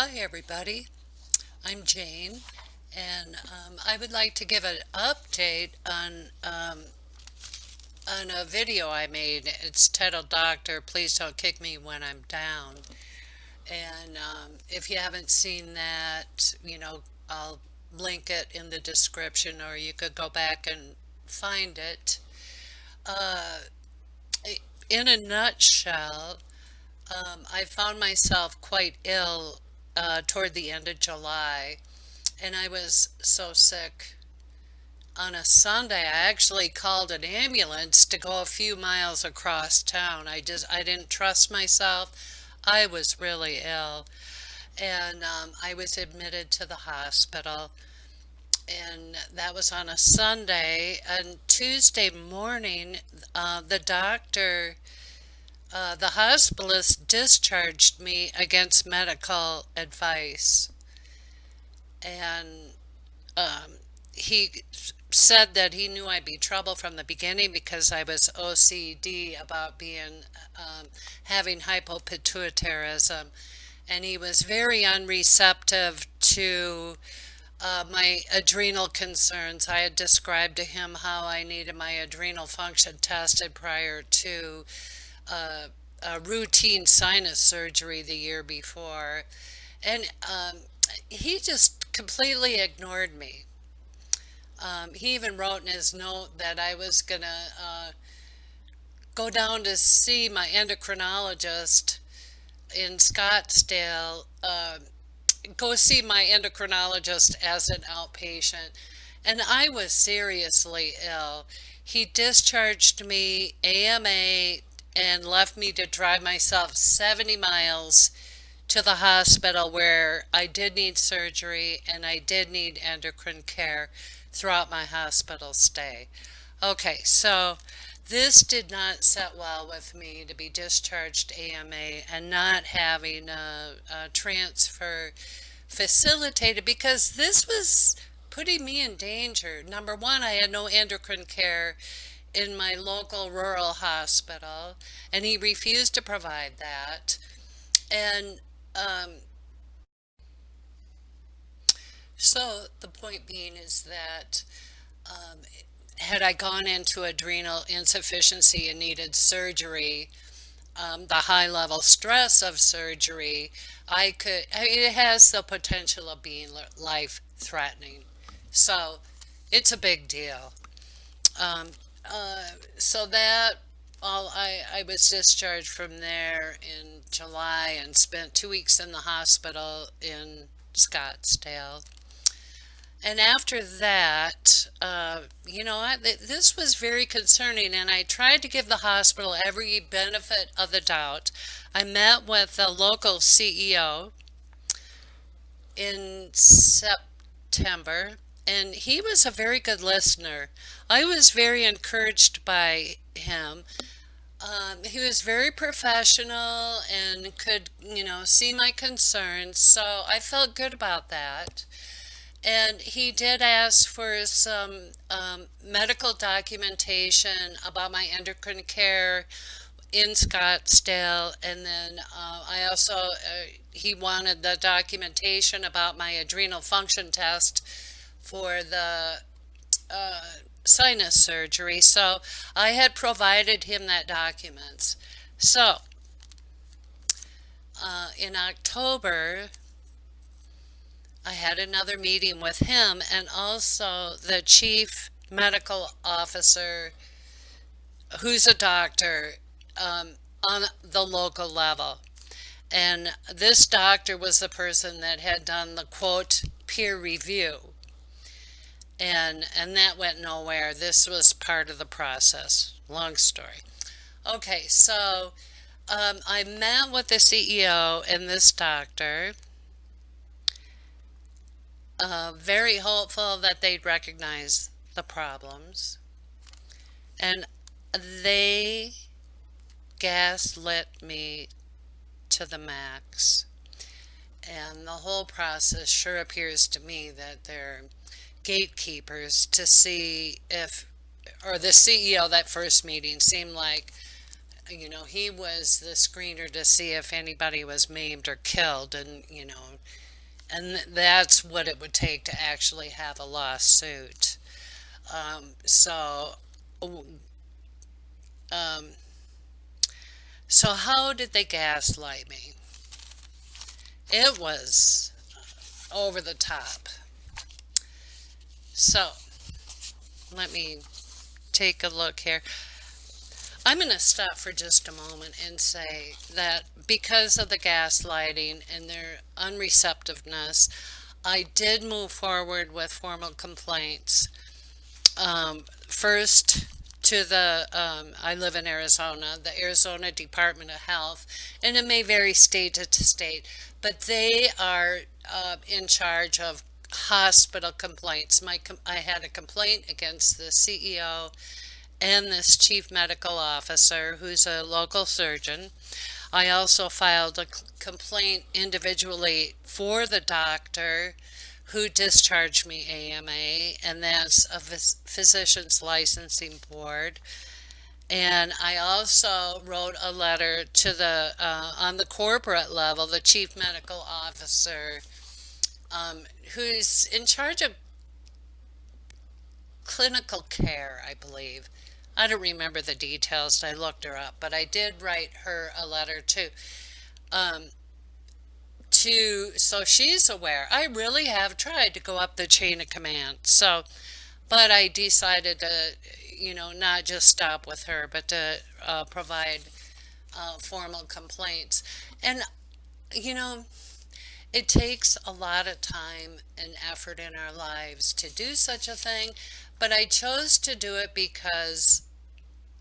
Hi, everybody. I'm Jane, and I would like to give an update on a video I made. It's titled "Doctor, Please Don't Kick Me When I'm Down." And if you haven't seen that, I'll link it in the description, or you could go back and find it. Uh, in a nutshell, I found myself quite ill toward the end of July, and I was so sick. On a Sunday, I actually called an ambulance to go a few miles across town. I didn't trust myself. I was really ill, and I was admitted to the hospital. And that was on a Sunday. And Tuesday morning, the hospitalist discharged me against medical advice. And he said that he knew I'd be trouble from the beginning because I was OCD about having hypopituitarism, and he was very unreceptive to my adrenal concerns. I had described to him how I needed my adrenal function tested prior to a routine sinus surgery the year before, and he just completely ignored me. He even wrote in his note that I was going to go down to see my endocrinologist in Scottsdale, go see my endocrinologist as an outpatient. And I was seriously ill. He discharged me AMA and left me to drive myself 70 miles to the hospital where I did need surgery and I did need endocrine care throughout my hospital stay. Okay, so this did not set well with me to be discharged AMA and not having a transfer facilitated because this was putting me in danger. Number one, I had no endocrine care in my local rural hospital, and he refused to provide that. And so the point being is that um, had I gone into adrenal insufficiency and needed surgery, the high level stress of surgery, it has the potential of being life threatening. So it's a big deal. Um, so that I was discharged from there in July and spent 2 weeks in the hospital in Scottsdale. And after that, this was very concerning, and I tried to give the hospital every benefit of the doubt. I met with the local CEO in September, and he was a very good listener. I was very encouraged by him. He was very professional and could, see my concerns, so I felt good about that. And he did ask for some medical documentation about my endocrine care in Scottsdale. And then he wanted the documentation about my adrenal function test for the uh, sinus surgery. So I had provided him that documents. So in October, I had another meeting with him and also the chief medical officer, who's a doctor, on the local level. And this doctor was the person that had done the quote peer review. And that went nowhere. This was part of the process. Long story. Okay, so I met with the CEO and this doctor, very hopeful that they'd recognize the problems. And they gaslit me to the max. And the whole process sure appears to me that they're gatekeepers to see if, or the CEO, that first meeting seemed like he was the screener to see if anybody was maimed or killed, and that's what it would take to actually have a lawsuit. So, um, so how did they gaslight me? It was over the top. So, let me take a look here. I'm going to stop for just a moment and say that because of the gaslighting and their unreceptiveness, I did move forward with formal complaints. First, to I live in Arizona, the Arizona Department of Health, and it may vary state to state, but they are in charge of hospital complaints. I had a complaint against the CEO and this chief medical officer who's a local surgeon. I also filed a complaint individually for the doctor who discharged me AMA, and that's a physician's licensing board. And I also wrote a letter to on the corporate level, the chief medical officer, who's in charge of clinical care, I believe. I don't remember the details. I looked her up, but I did write her a letter too. Um, so she's aware. I really have tried to go up the chain of command. But I decided to, not just stop with her, but to provide formal complaints. And, you know, it takes a lot of time and effort in our lives to do such a thing, but I chose to do it because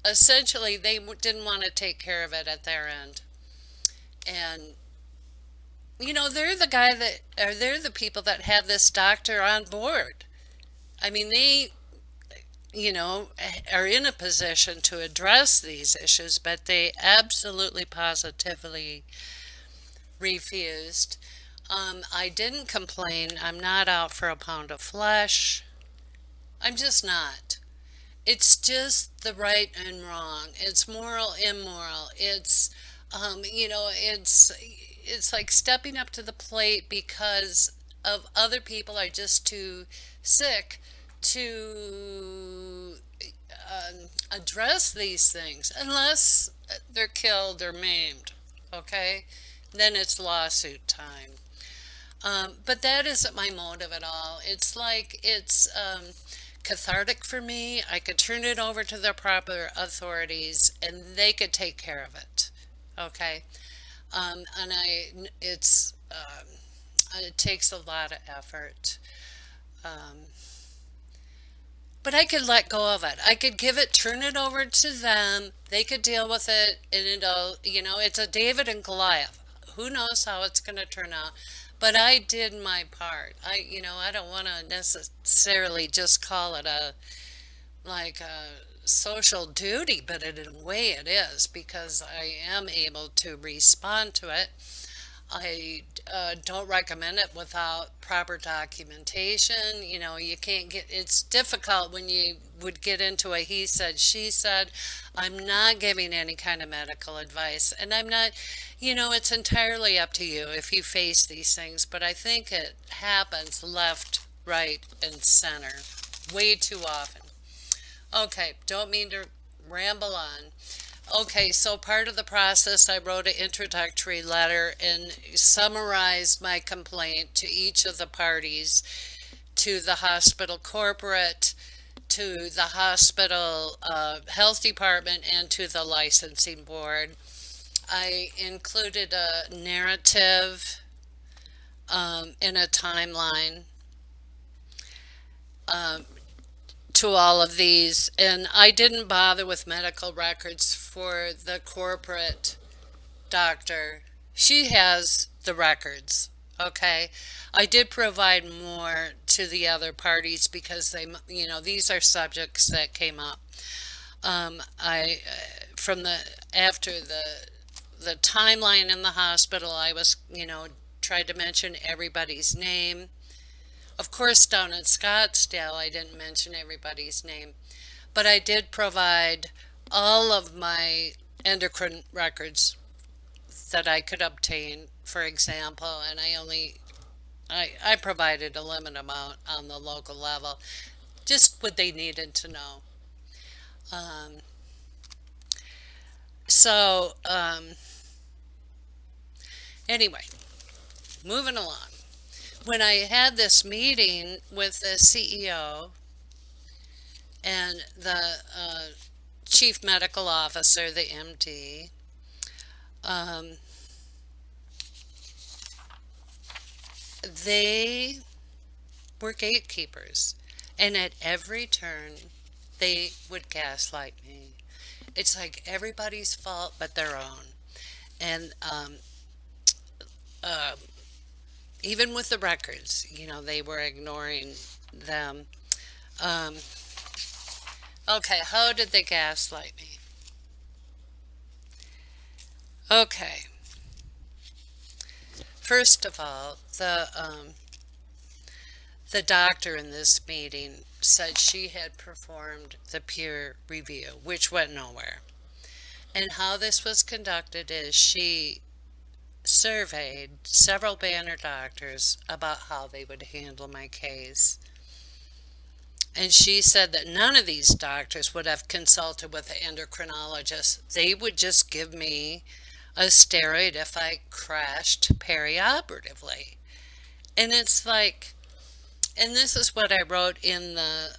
essentially they didn't want to take care of it at their end. And they're they're the people that have this doctor on board. I mean, they, are in a position to address these issues, but they absolutely positively refused. I didn't complain. I'm not out for a pound of flesh. I'm just not. It's just the right and wrong. It's moral, immoral. It's like stepping up to the plate because of other people are just too sick to address these things unless they're killed or maimed. Okay? Then it's lawsuit time. But that isn't my motive at all. It's cathartic for me. I could turn it over to the proper authorities and they could take care of it. Okay? And it takes a lot of effort. Um, but I could let go of it. I could turn it over to them. They could deal with it, and it's a David and Goliath. Who knows how it's going to turn out? But I did my part. I don't want to necessarily just call it a social duty, but in a way it is because I am able to respond to it. I don't recommend it without proper documentation. You can't it's difficult when you would get into a he said, she said. I'm not giving any kind of medical advice, and I'm not, it's entirely up to you if you face these things, but I think it happens left, right, and center way too often. Okay, don't mean to ramble on. Okay, so part of the process, I wrote an introductory letter and summarized my complaint to each of the parties, to the hospital corporate, to the hospital health department, and to the licensing board. I included a narrative and a timeline um, to all of these, and I didn't bother with medical records for the corporate doctor. She has the records, okay? I did provide more to the other parties because these are subjects that came up. I from the after the timeline in the hospital, I was, tried to mention everybody's name. Of course, down in Scottsdale, I didn't mention everybody's name, but I did provide all of my endocrine records that I could obtain, for example, and I provided a limited amount on the local level, just what they needed to know. Um, so, anyway, moving along. When I had this meeting with the CEO and the chief medical officer, the MD, um, they were gatekeepers. And at every turn, they would gaslight me. It's like everybody's fault but their own. And uh, even with the records, they were ignoring them. Um, okay, how did they gaslight me? Okay, first of all, the doctor in this meeting said she had performed the peer review, which went nowhere. And how this was conducted is she surveyed several banner doctors about how they would handle my case. And she said that none of these doctors would have consulted with an endocrinologist. They would just give me a steroid if I crashed perioperatively. And it's like, and this is what I wrote in the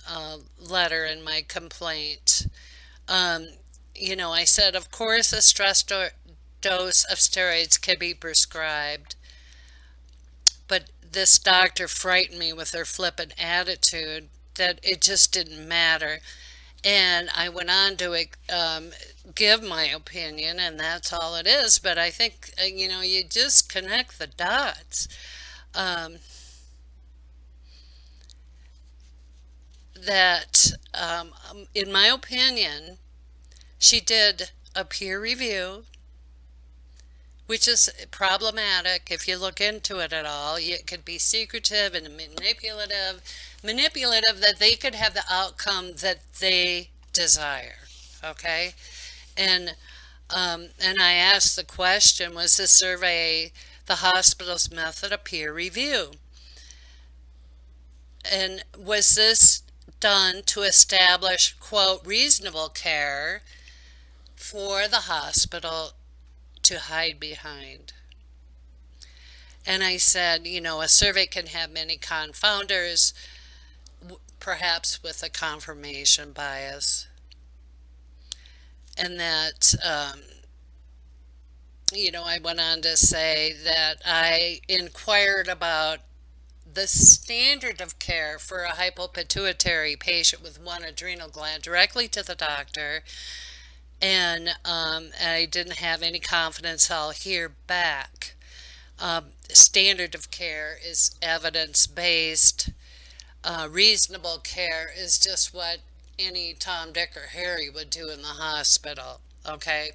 letter in my complaint. I said, of course, a stress dose of steroids can be prescribed, but this doctor frightened me with her flippant attitude that it just didn't matter. And I went on to give my opinion, and that's all it is. But I think, you just connect the dots. That, in my opinion, she did a peer review, which is problematic if you look into it at all. It could be secretive and manipulative that they could have the outcome that they desire. Okay, and I asked the question: was the survey the hospital's method of peer review? And was this done to establish, quote, reasonable care for the hospital to hide behind? And I said, a survey can have many confounders, perhaps with a confirmation bias. And that, I went on to say that I inquired about the standard of care for a hypopituitary patient with one adrenal gland directly to the doctor, and I didn't have any confidence I'll hear back. Standard of care is evidence-based. Reasonable care is just what any Tom, Dick, or Harry would do in the hospital, okay?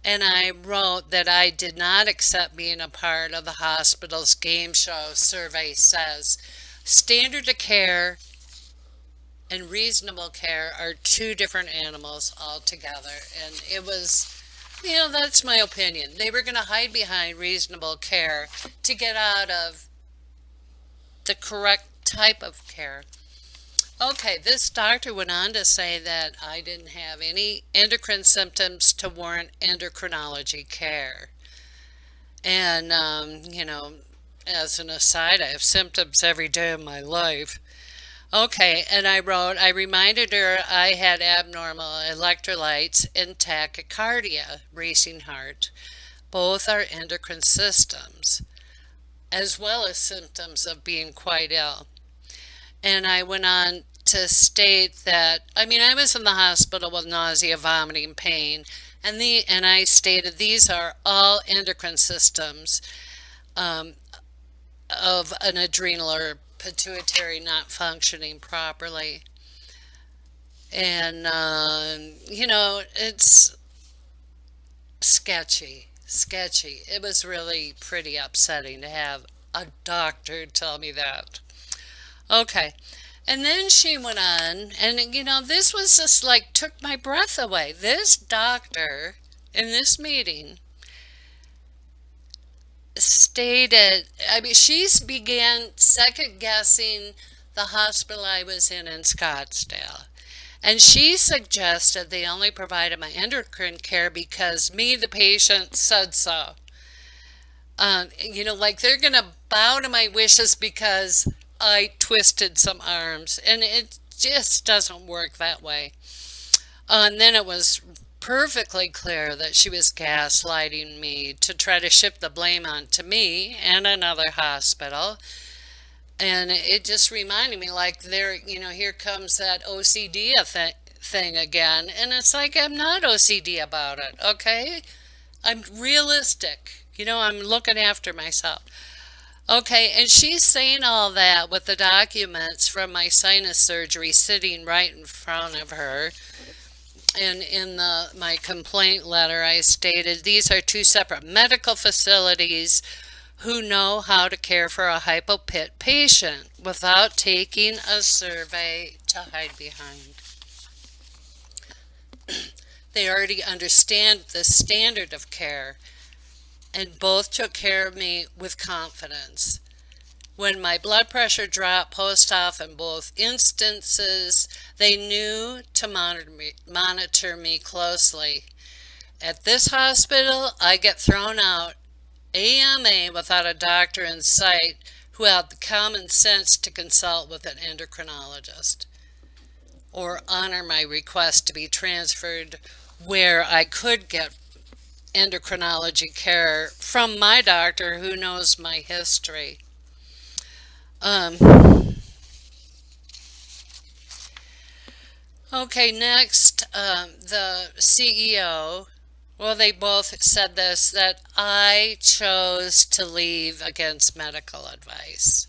And I wrote that I did not accept being a part of the hospital's game show. Survey says standard of care and reasonable care are two different animals altogether. And it was, that's my opinion. They were going to hide behind reasonable care to get out of the correct type of care. Okay, this doctor went on to say that I didn't have any endocrine symptoms to warrant endocrinology care. And, as an aside, I have symptoms every day of my life. Okay, and I reminded her I had abnormal electrolytes and tachycardia, racing heart. Both are endocrine systems, as well as symptoms of being quite ill. And I went on to state that, I was in the hospital with nausea, vomiting, pain, and I stated these are all endocrine systems of an adrenal or pituitary not functioning properly. And, it's sketchy. It was really pretty upsetting to have a doctor tell me that. Okay, And then she went on, and this was just like took my breath away. This doctor in this meeting stated, I mean, she's began second guessing the hospital I was in Scottsdale. And she suggested they only provided my endocrine care because me, the patient, said so. Like they're going to bow to my wishes because I twisted some arms. And it just doesn't work that way. And then it was perfectly clear that she was gaslighting me to try to shift the blame onto me and another hospital. And it just reminded me, like, here comes that OCD thing again. And it's like, I'm not OCD about it, okay? I'm realistic. I'm looking after myself. Okay, and she's saying all that with the documents from my sinus surgery sitting right in front of her. And in my complaint letter, I stated these are two separate medical facilities who know how to care for a hypopit patient without taking a survey to hide behind. They already understand the standard of care, and both took care of me with confidence. When my blood pressure dropped post-op in both instances, they knew to monitor me closely. At this hospital, I get thrown out AMA without a doctor in sight who had the common sense to consult with an endocrinologist or honor my request to be transferred where I could get endocrinology care from my doctor who knows my history. Okay, next, the CEO, well, they both said this, that I chose to leave against medical advice.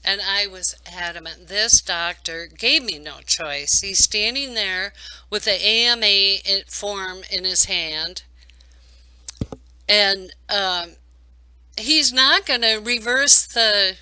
And I was adamant. This doctor gave me no choice. He's standing there with the AMA form in his hand, and he's not going to reverse the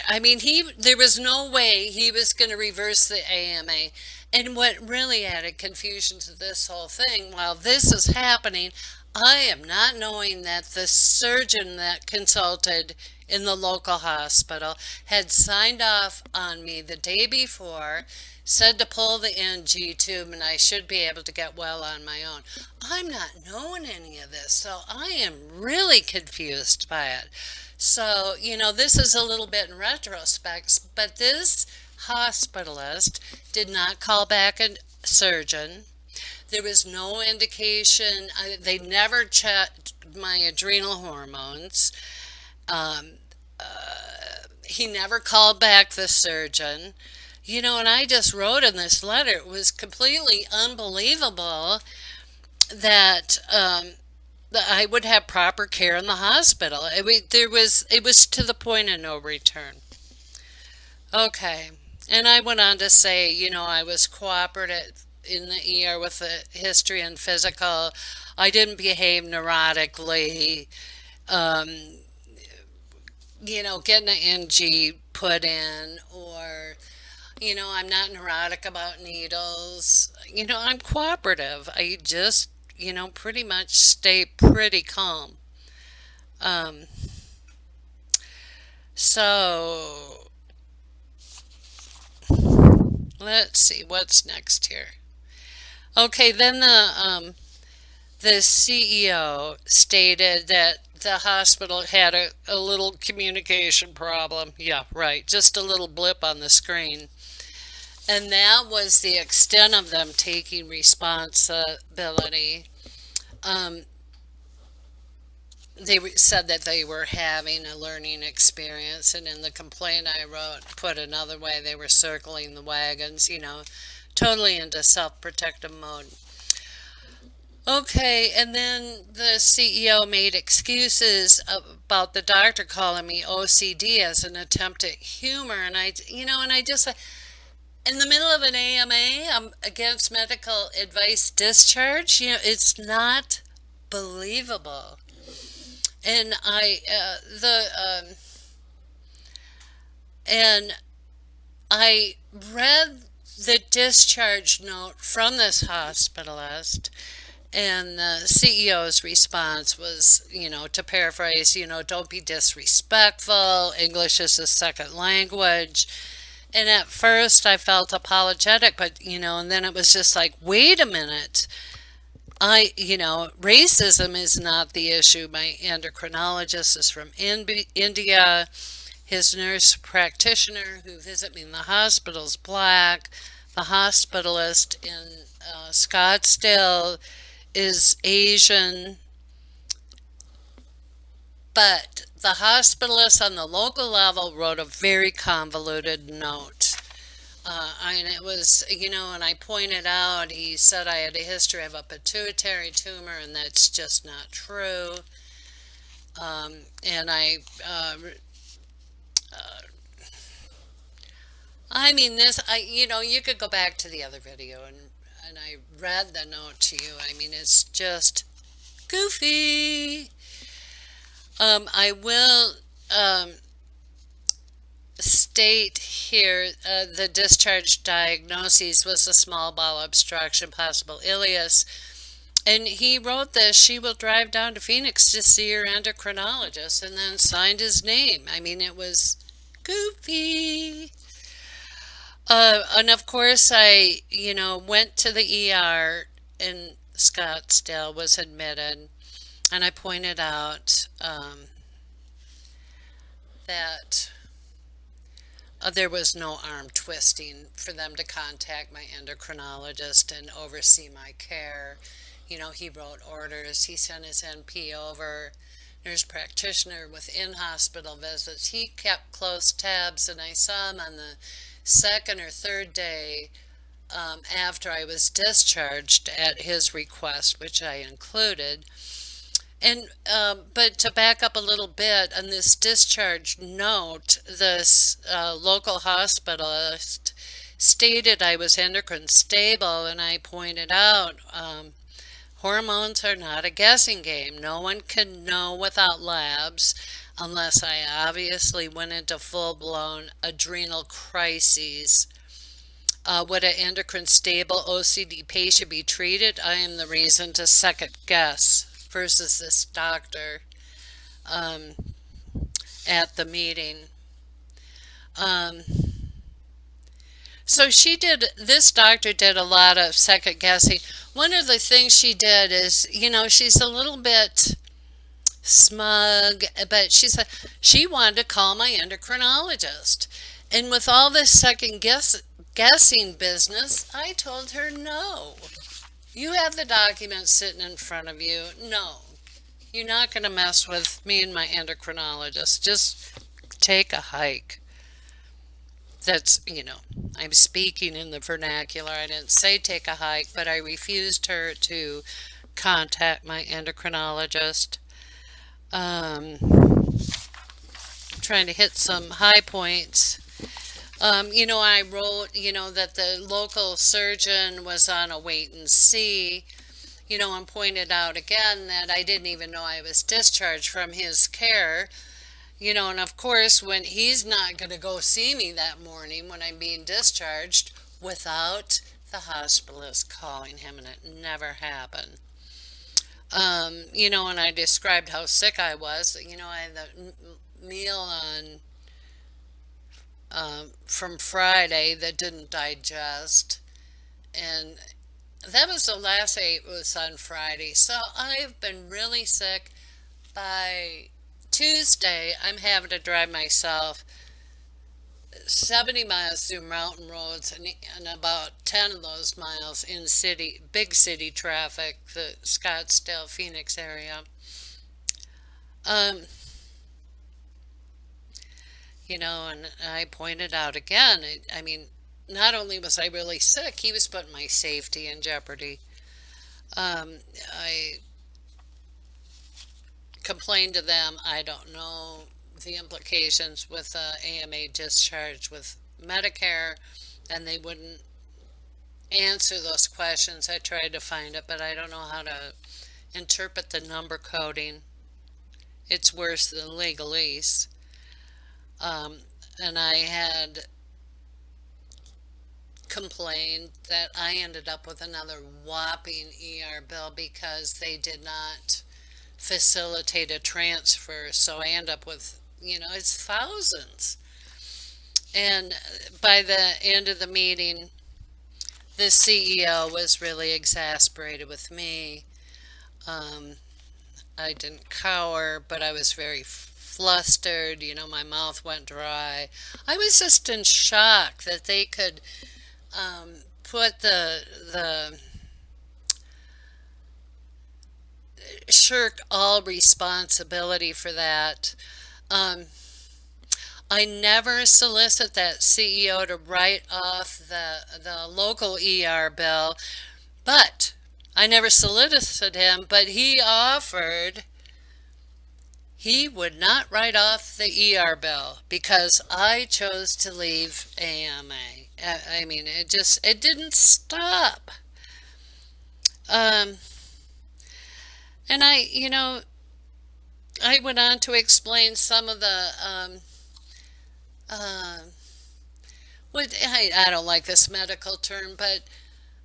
I mean, there was no way he was going to reverse the AMA. And what really added confusion to this whole thing, while this is happening, I am not knowing that the surgeon that consulted in the local hospital had signed off on me the day before, said to pull the NG tube and I should be able to get well on my own. I'm not knowing any of this, so I am really confused by it. So, this is a little bit in retrospect, but this hospitalist did not call back a surgeon. There was no indication. They never checked my adrenal hormones. Um, he never called back the surgeon. And I just wrote in this letter, it was completely unbelievable that I would have proper care in the hospital. It was to the point of no return. Okay, and I went on to say, I was cooperative in the ER with the history and physical. I didn't behave neurotically. Um, getting an NG put in, or I'm not neurotic about needles. I'm cooperative. I just, pretty much stay pretty calm. Um, so let's see what's next here. Okay, then the CEO stated that the hospital had a little communication problem. Yeah, right, just a little blip on the screen. And that was the extent of them taking responsibility. Um, they said that they were having a learning experience, and in the complaint I wrote, put another way, they were circling the wagons, totally into self-protective mode. Okay, and then the CEO made excuses about the doctor calling me OCD as an attempt at humor, and I just, in the middle of an AMA, I'm against medical advice discharge. It's not believable. And And I read the discharge note from this hospitalist, and the CEO's response was, to paraphrase, don't be disrespectful. English is a second language. And at first I felt apologetic, but, and then it was just like, wait a minute. Racism is not the issue. My endocrinologist is from India. His nurse practitioner who visited me in the hospital is black. The hospitalist in Scottsdale is Asian. But the hospitalist on the local level wrote a very convoluted note. And it was, and I pointed out, he said I had a history of a pituitary tumor, and that's just not true. And I mean, you could go back to the other video, and I read the note to you. I mean, it's just goofy. I will state here the discharge diagnosis was a small bowel obstruction, possible ileus. And he wrote this, she will drive down to Phoenix to see her endocrinologist, and then signed his name. I mean, it was goofy. And of course, I, went to the ER in Scottsdale, was admitted, and I pointed out that there was no arm twisting for them to contact my endocrinologist and oversee my care. He wrote orders, he sent his NP over, nurse practitioner with in-hospital visits. He kept close tabs, and I saw him on the second or third day after I was discharged at his request, which I included. And but to back up a little bit on this discharge note, this local hospitalist stated I was endocrine stable, and I pointed out hormones are not a guessing game. No one can know without labs unless I obviously went into full-blown adrenal crises. Would an endocrine stable OCD patient be treated? I am the reason to second guess versus this doctor um, at the meeting. Um, so this doctor did a lot of second guessing. One of the things she did is, she's a little bit smug, but she wanted to call my endocrinologist. And with all this guessing business, I told her no. You have the documents sitting in front of you. No, you're not going to mess with me and my endocrinologist. Just take a hike. That's, I'm speaking in the vernacular. I didn't say take a hike, but I refused her to contact my endocrinologist. Um, Trying to hit some high points. I wrote, that the local surgeon was on a wait and see, and pointed out again that I didn't even know I was discharged from his care, and of course, when he's not going to go see me that morning when I'm being discharged without the hospitalist calling him, and it never happened. And I described how sick I was. I had the meal from Friday that didn't digest, and that was the last I ate was on Friday. So I've been really sick. By Tuesday, I'm having to drive myself 70 miles through mountain roads, and about 10 of those miles in big city traffic, the Scottsdale, Phoenix area. Um, and I pointed out again, I mean, not only was I really sick, he was putting my safety in jeopardy. Um, I complained to them, I don't know the implications with AMA discharge with Medicare, and they wouldn't answer those questions. I tried to find it, but I don't know how to interpret the number coding. It's worse than legalese. Um, and I had complained that I ended up with another whopping ER bill because they did not facilitate a transfer. So I end up with, it's thousands. And by the end of the meeting, the CEO was really exasperated with me. Um, I didn't cower, but I was very flustered. My mouth went dry. I was just in shock that they could put the shirk all responsibility for that. Um, I never solicit that CEO to write off the local ER bill, but I never solicited him, but he would not write off the ER bill because I chose to leave AMA. I mean, it didn't stop. Um, and I went on to explain some of the, uh, what, I don't like this medical term, but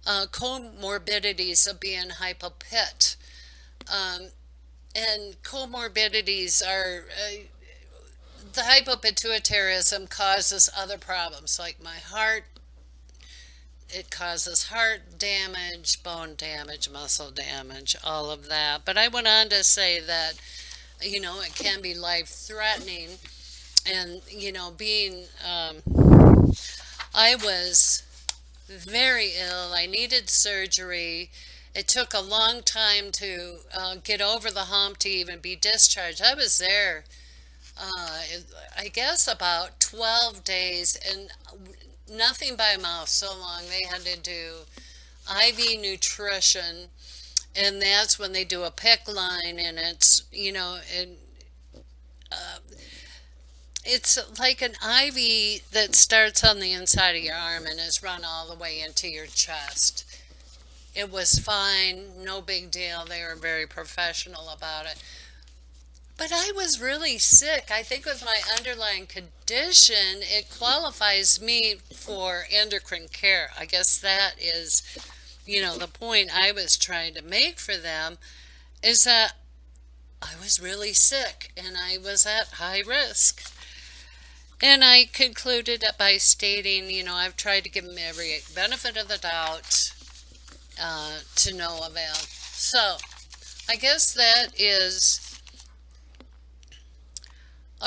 comorbidities of being hypopit. Um, and comorbidities are, the hypopituitarism causes other problems like my heart. It causes heart damage, bone damage, muscle damage, all of that. But I went on to say that, it can be life threatening. And, I was very ill. I needed surgery. It took a long time to get over the hump to even be discharged. I was there, uh, I guess, about 12 days and nothing by mouth so long. They had to do IV nutrition, and that's when they do a PIC line, and uh, it's like an IV that starts on the inside of your arm and is run all the way into your chest. It was fine, no big deal. They were very professional about it. But I was really sick. I think with my underlying condition, it qualifies me for endocrine care. I guess that is, the point I was trying to make for them is that I was really sick and I was at high risk. And I concluded by stating, I've tried to give them every benefit of the doubt to no avail. So I guess that is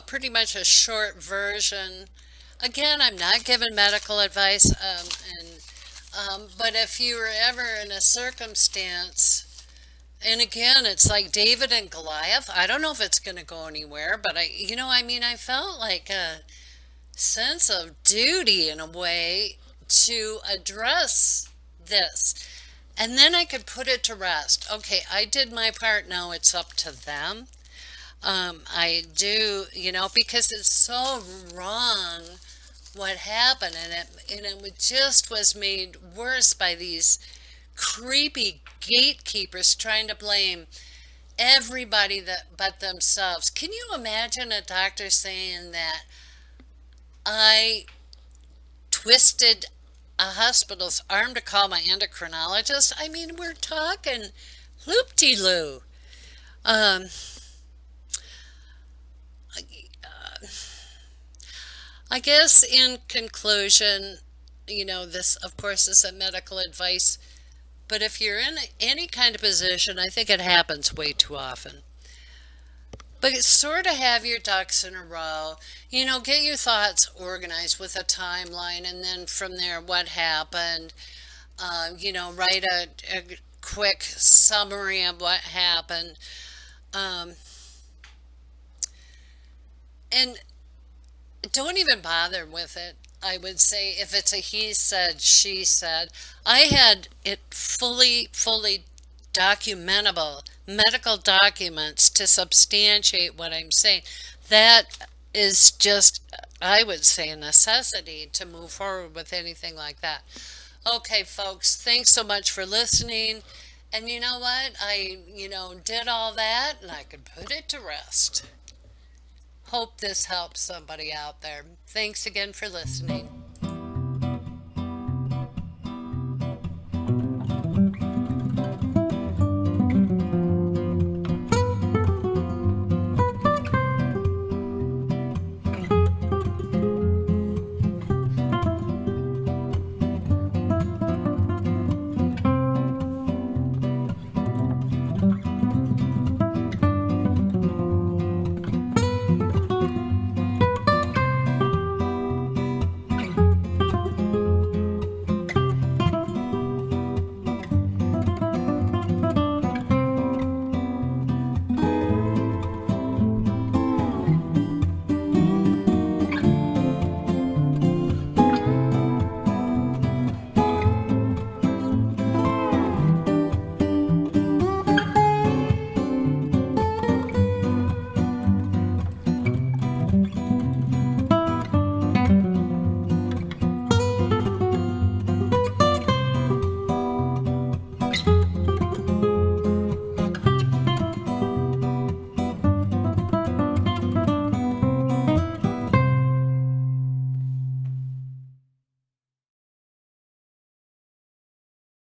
pretty much a short version. Again, I'm not giving medical advice, but if you were ever in a circumstance, and again, it's like David and Goliath. I don't know if it's going to go anywhere, but I felt like a sense of duty in a way to address this. And then I could put it to rest. Okay, I did my part. Now it's up to them. I do, because it's so wrong what happened, and it just was made worse by these creepy gatekeepers trying to blame everybody but themselves. Can you imagine a doctor saying that I twisted a hospital's arm to call my endocrinologist? I mean, we're talking loop-de-loo. Um, I guess in conclusion, this, of course, is a medical advice, but if you're in any kind of position, I think it happens way too often. But sort of have your ducks in a row, get your thoughts organized with a timeline, and then from there, what happened, write a quick summary of what happened. Um, and don't even bother with it. I would say if it's a he said, she said, I had it fully documentable medical documents to substantiate what I'm saying. That is just, I would say, a necessity to move forward with anything like that. Okay, folks, thanks so much for listening. And you know what? I, did all that and I could put it to rest. Hope this helps somebody out there. Thanks again for listening.